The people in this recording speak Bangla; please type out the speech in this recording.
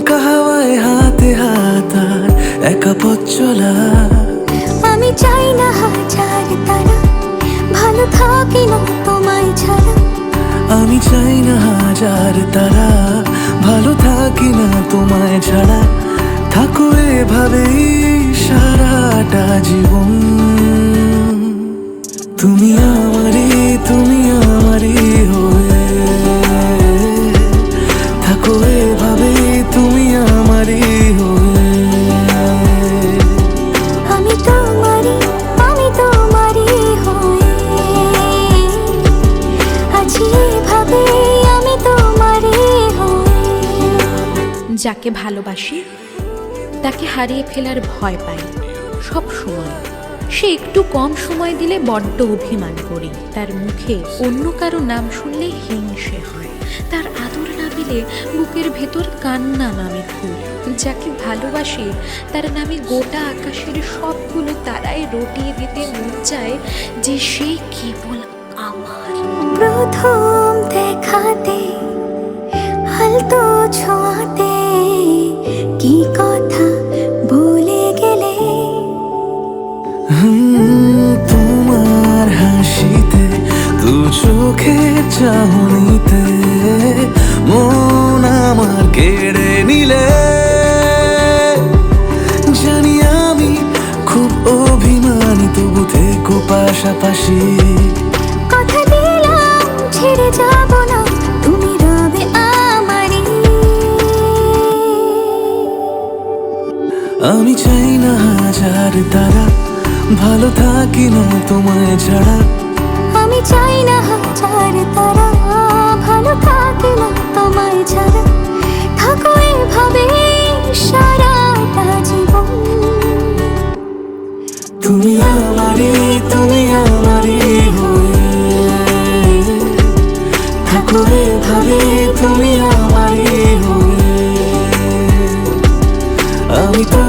দমকা হাওয়ায় হাতে হাত আর একা পথ চলা। আমি চাই না হাজার তারা, ভালো থাকি না তোমায় ছাড়া। আমি চাই না হাজার তারা, ভালো থাকি না তোমায় ছাড়া। থাকো এভাবেই সারাটা জীবন। তুমি আমারই, তুমি আমারই হয়ে থাকো এভাবেই, তুমি আমারই হয়ে। আমি তোমারই হয়ে আছি এভাবে, আমি তোমারই হয়ে। যাকে ভালোবাসি তাকে হারিয়ে ফেলার ভয় পাই সব সময়। সে একটু কম সময় দিলে বড্ড অভিমান করি। তার মুখে অন্য কারো নাম শুনলে হিংসে হয়। তার আদর না পেলে বুকের ভেতর কান্না নামে খুব। যাকে ভালোবাসি তার নামে গোটা আকাশের সবগুলো তারায় রটিয়ে দিতে মন চায় যে সে কেবল আমার। প্রথম দেখাতে হালতো ছোঁয়াতে কি কথা বলে গেলে। তোমার হাসিতে, দু চোখের চাহনিতে মন আমার কেড়ে নিলে। জানি আমি খুব অভিমানী, তবু থেকো পাশাপাশি। কথা দিলাম ছেড়ে যাব না, তুমি রবে আমারই। আমি চাই না হাজার তারা, ভালো থাকি না তোমায় ছাড়া। আমি চাই না হাজার তারা, ভালো থাকি না তোমায় ছাড়া। থাকো এভাবে সারাটা জীবন। তুমি আমারই, তুমি আমারই হয়ে থাকো এভাবে, তুমি আমারই হয়ে। আমি তো